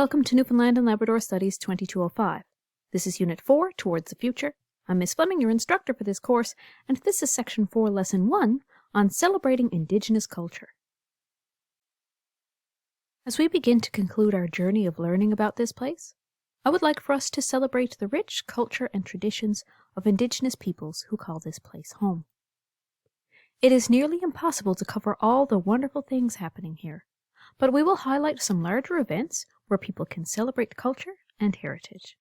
welcome to Newfoundland and Labrador Studies 2205. This is Unit 4, Towards the Future. I'm Miss Fleming, your instructor for this course, and this is Section 4, Lesson 1 on Celebrating Indigenous Culture. As we begin to conclude our journey of learning about this place, I would like for us to celebrate the rich culture and traditions of Indigenous peoples who call this place home. It is nearly impossible to cover all the wonderful things happening here, but we will highlight some larger events where people can celebrate culture and heritage.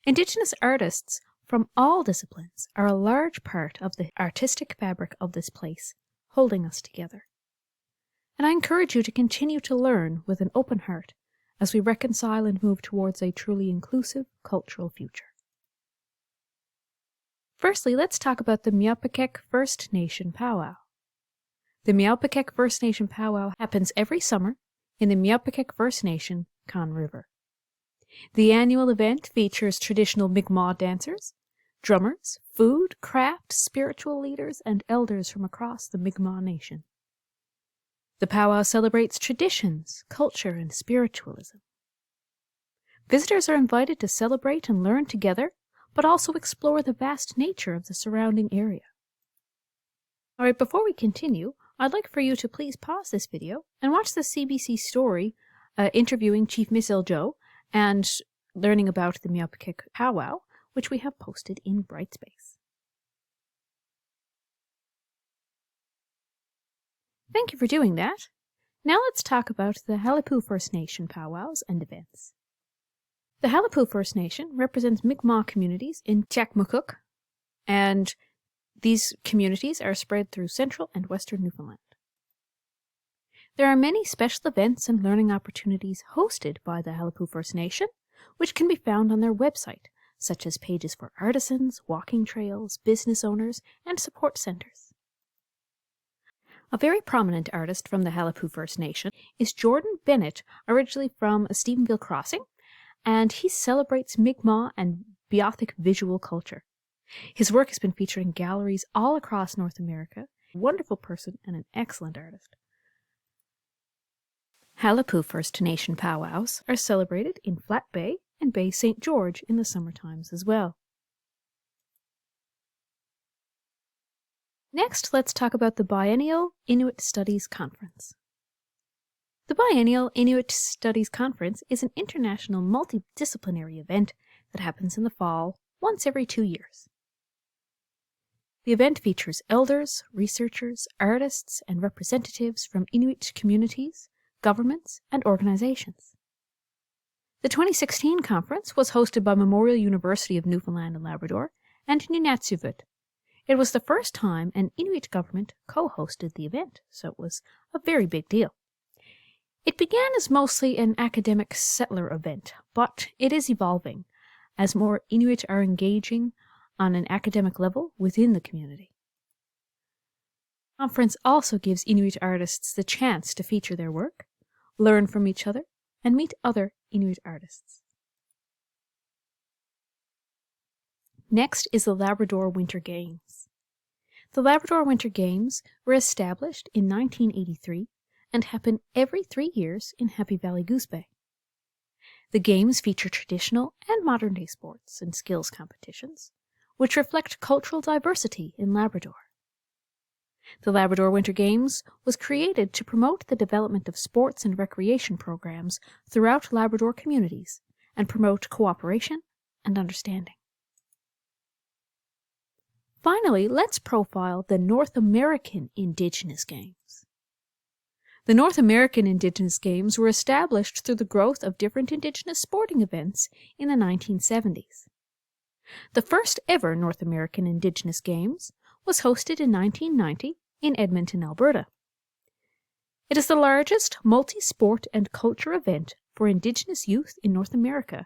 Indigenous artists from all disciplines are a large part of the artistic fabric of this place, holding us together. And I encourage you to continue to learn with an open heart as we reconcile and move towards a truly inclusive cultural future. Firstly, let's talk about the Mi'kmaq First Nation Powwow. The Mi'kmaq First Nation Powwow happens every summer in the Mi'kmaq First Nation, Conn River. The annual event features traditional Mi'kmaq dancers, drummers, food, craft, spiritual leaders, and elders from across the Mi'kmaq Nation. The powwow celebrates traditions, culture, and spiritualism. Visitors are invited to celebrate and learn together, but also explore the vast nature of the surrounding area. All right, before we continue, I'd like for you to please pause this video and watch the CBC story interviewing Chief Miss Iljo and learning about the Mi'kmaq powwow, which we have posted in Brightspace. Thank you for doing that. Now let's talk about the Halipu First Nation powwows and events. The Halipu First Nation represents Mi'kmaq communities in Tjakmukuk, and these communities are spread through central and western Newfoundland. There are many special events and learning opportunities hosted by the Halipu First Nation, which can be found on their website, such as pages for artisans, walking trails, business owners, and support centers. A very prominent artist from the Halipu First Nation is Jordan Bennett, originally from Stephenville Crossing, and he celebrates Mi'kmaq and Beothuk visual culture. His work has been featured in galleries all across North America. A wonderful person and an excellent artist. Halipu First Nation powwows are celebrated in Flat Bay and Bay St. George in the summer times as well. Next, let's talk about the Biennial Inuit Studies Conference. The Biennial Inuit Studies Conference is an international multidisciplinary event that happens in the fall once every 2 years. The event features elders, researchers, artists, and representatives from Inuit communities, governments, and organizations. The 2016 conference was hosted by Memorial University of Newfoundland and Labrador and Nunatsiavut. It was the first time an Inuit government co-hosted the event, so it was a very big deal. It began as mostly an academic settler event, but it is evolving as more Inuit are engaging on an academic level within the community. The conference also gives Inuit artists the chance to feature their work, learn from each other, and meet other Inuit artists. Next is the Labrador Winter Games. The Labrador Winter Games were established in 1983 and happen every 3 years in Happy Valley Goose Bay. The games feature traditional and modern-day sports and skills competitions, which reflect cultural diversity in Labrador. The Labrador Winter Games was created to promote the development of sports and recreation programs throughout Labrador communities and promote cooperation and understanding. Finally, let's profile the North American Indigenous Games. The North American Indigenous Games were established through the growth of different Indigenous sporting events in the 1970s. The first ever North American Indigenous Games was hosted in 1990 in Edmonton, Alberta. It is the largest multi-sport and culture event for Indigenous youth in North America,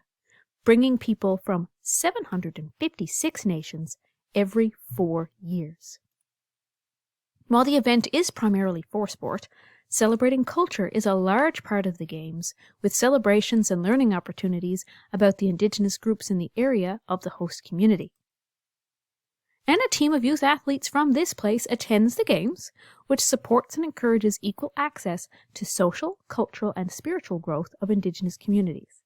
bringing people from 756 nations every 4 years. While the event is primarily for sport, celebrating culture is a large part of the Games, with celebrations and learning opportunities about the Indigenous groups in the area of the host community. And a team of youth athletes from this place attends the games, which supports and encourages equal access to social, cultural, and spiritual growth of Indigenous communities.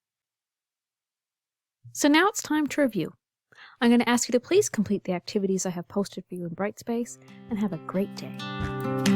So now it's time to review. I'm going to ask you to please complete the activities I have posted for you in Brightspace, and have a great day.